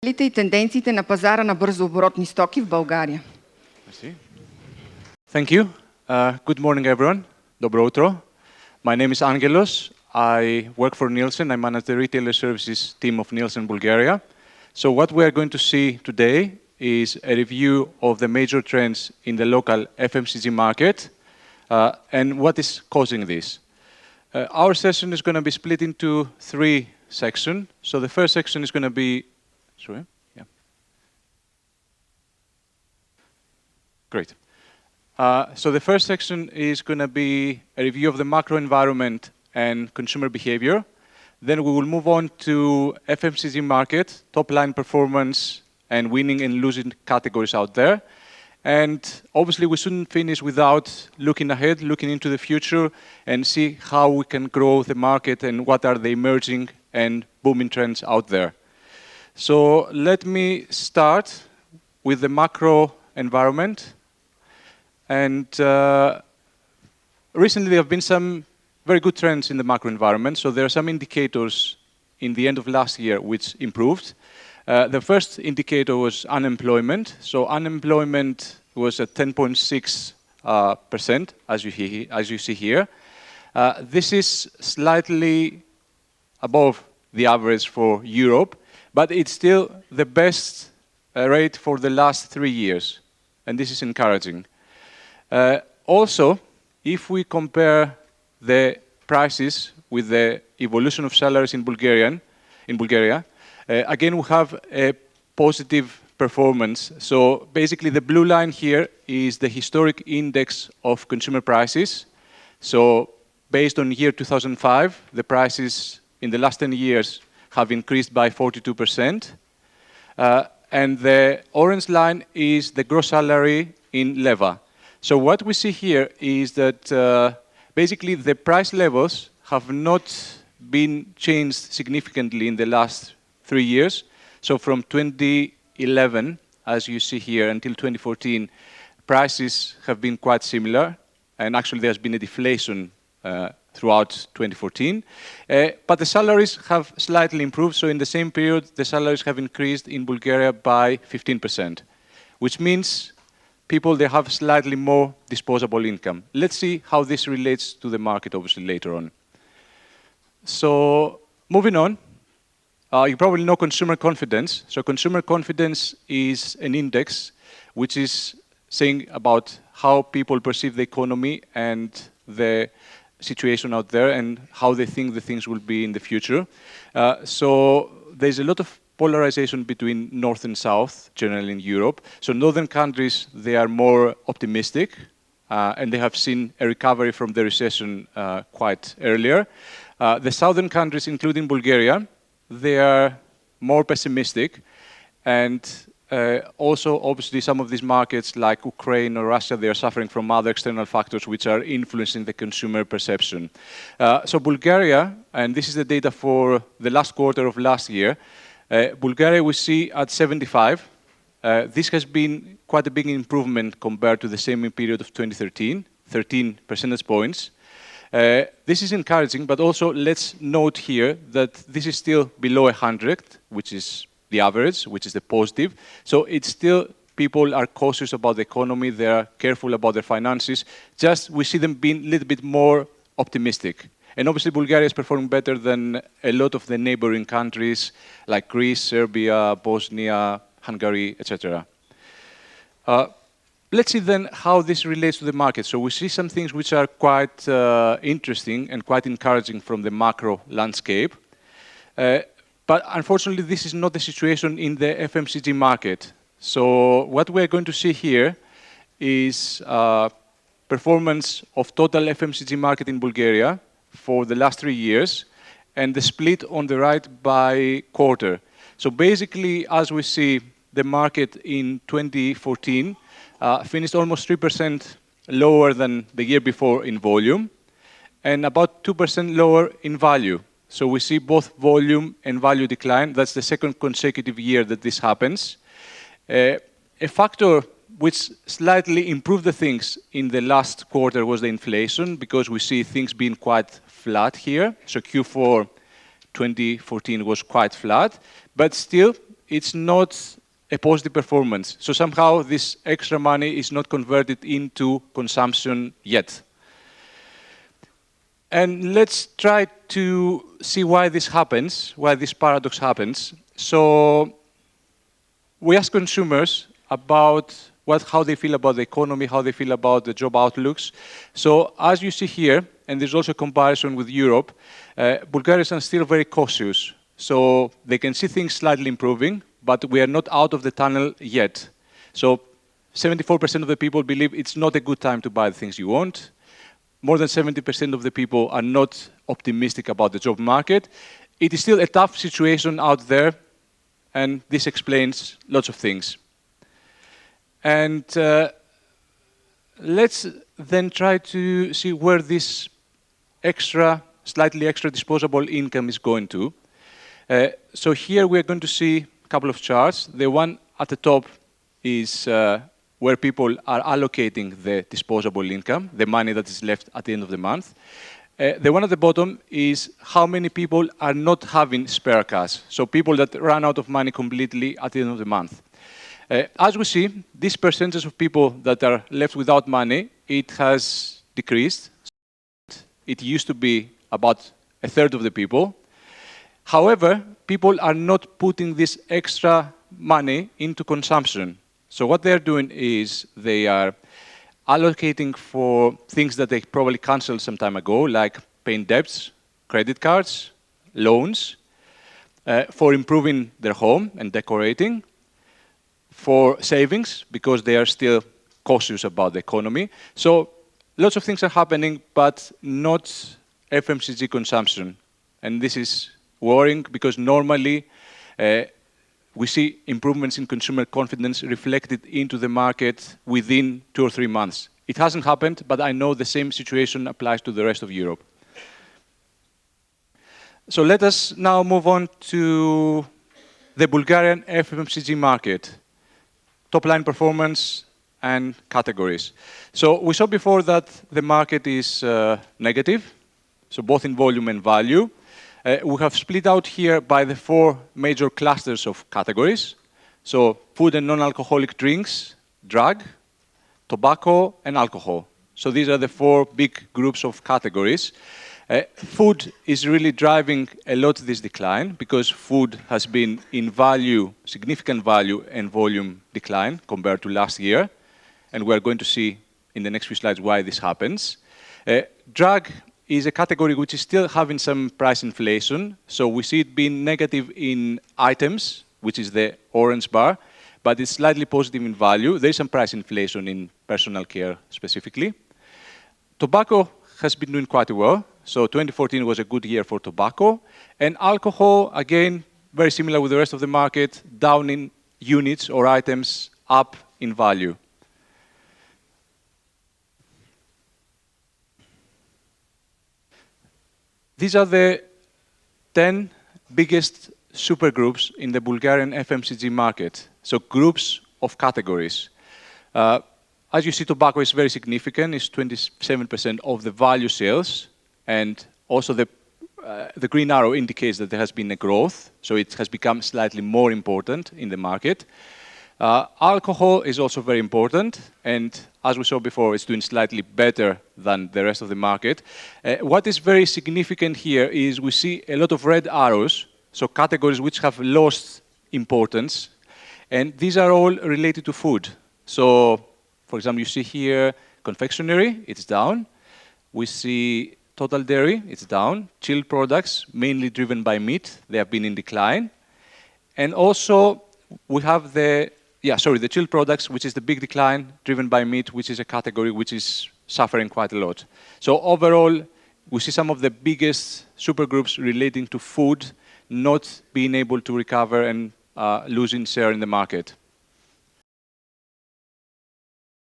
И тенденциите на пазара на бързооборотни стоки в България. Thank you. Good morning, everyone. Dobro utro. My name is Angelos. I work for Nielsen. I manage the retailer services team of Nielsen Bulgaria. So what we are going to see today is a review of the major trends in the local FMCG market and what is causing this. Our session is going to be split into three sections. So the first section is going to be Sorry? Yeah. Great. So the first section is going to be a review of the macro environment and consumer behavior. Then we will move on to FMCG market, top-line performance, and winning and losing categories out there. And obviously, we shouldn't finish without looking ahead, looking into the future, and see how we can grow the market and what are the emerging and booming trends out there. So let me start with the macro environment. And recently, there have been some very good trends in the macro environment. So there are some indicators in the end of last year which improved. The first indicator was unemployment. So unemployment was at 10.6%, as you see here. This is slightly above the average for Europe. But it's still the best rate for the last 3 years, and this is encouraging. Also, if we compare the prices with the evolution of salaries in Bulgaria, again we have a positive performance. So basically the blue line here is the historic index of consumer prices. So based on year 2005, the prices in the last 10 years have increased by 42%. And the orange line is the gross salary in leva. So what we see here is that basically the price levels have not been changed significantly in the last 3 years. So from 2011, as you see here, until 2014, prices have been quite similar. And actually there's been a deflation throughout 2014. But the salaries have slightly improved. So in the same period, the salaries have increased in Bulgaria by 15%, which means people, they have slightly more disposable income. Let's see how this relates to the market, obviously, later on. So moving on, you probably know consumer confidence. So consumer confidence is an index which is saying about how people perceive the economy and the situation out there and how they think the things will be in the future. So there's a lot of polarization between North and South, generally in Europe. So northern countries, they are more optimistic, and they have seen a recovery from the recession quite earlier. The southern countries, including Bulgaria, they are more pessimistic. And also, obviously, some of these markets like Ukraine or Russia, they are suffering from other external factors which are influencing the consumer perception. So Bulgaria, and this is the data for the last quarter of last year, Bulgaria we see at 75. This has been quite a big improvement compared to the same period of 2013, 13 percentage points. This is encouraging, but also let's note here that this is still below 100, which is the average, which is the positive. So it's still, people are cautious about the economy, they are careful about their finances. Just we see them being a little bit more optimistic. And obviously Bulgaria is performing better than a lot of the neighboring countries like Greece, Serbia, Bosnia, Hungary, etc. Let's see then how this relates to the market. So we see some things which are quite interesting and quite encouraging from the macro landscape. But unfortunately, this is not the situation in the FMCG market. So what we're going to see here is performance of total FMCG market in Bulgaria for the last 3 years, and the split on the right by quarter. So basically, as we see, the market in 2014 finished almost 3% lower than the year before in volume, and about 2% lower in value. So we see both volume and value decline. That's the second consecutive year that this happens. A factor which slightly improved the things in the last quarter was the inflation, because we see things being quite flat here. So Q4 2014 was quite flat, but still it's not a positive performance. So somehow this extra money is not converted into consumption yet. And let's try to see why this happens, why this paradox happens. So we ask consumers about how they feel about the economy, how they feel about the job outlooks. So as you see here, and there's also a comparison with Europe, Bulgarians are still very cautious. So they can see things slightly improving, but we are not out of the tunnel yet. So 74% of the people believe it's not a good time to buy the things you want. More than 70% of the people are not optimistic about the job market. It is still a tough situation out there, and this explains lots of things. And let's then try to see where this slightly extra disposable income is going to. So here we're going to see a couple of charts. The one at the top is where people are allocating the disposable income, the money that is left at the end of the month. The one at the bottom is how many people are not having spare cash, so people that run out of money completely at the end of the month. As we see, this percentage of people that are left without money, it has decreased. It used to be about a third of the people. However, people are not putting this extra money into consumption. So what they're doing is they are allocating for things that they probably canceled some time ago, like paying debts, credit cards, loans, for improving their home and decorating, for savings, because they are still cautious about the economy. So lots of things are happening, but not FMCG consumption. And this is worrying because normally we see improvements in consumer confidence reflected into the market within 2 or 3 months. It hasn't happened, but I know the same situation applies to the rest of Europe. So let us now move on to the Bulgarian FMCG market, top-line performance and categories. So we saw before that the market is negative, so both in volume and value. We have split out here by the 4 major clusters of categories. So food and non-alcoholic drinks, drug, tobacco, and alcohol. So these are the 4 big groups of categories. Food is really driving a lot this decline because food has been in value, significant value and volume decline compared to last year. And we're going to see in the next few slides why this happens. Drug is a category which is still having some price inflation. So we see it being negative in items, which is the orange bar, but it's slightly positive in value. There's some price inflation in personal care specifically. Tobacco has been doing quite well. So 2014 was a good year for tobacco. And alcohol, again, very similar with the rest of the market, down in units or items, up in value. These are the 10 biggest supergroups in the Bulgarian FMCG market, so groups of categories. As you see, tobacco is very significant. It's 27% of the value sales, and also the green arrow indicates that there has been a growth, so it has become slightly more important in the market. Alcohol is also very important, and as we saw before, it's doing slightly better than the rest of the market. What is very significant here is we see a lot of red arrows, so categories which have lost importance, and these are all related to food. So, for example, you see here confectionery, it's down. We see total dairy, it's down. Chilled products, mainly driven by meat, they have been in decline. And also, we have the chilled products, which is the big decline, driven by meat, which is a category which is suffering quite a lot. So overall, we see some of the biggest supergroups relating to food not being able to recover and losing share in the market.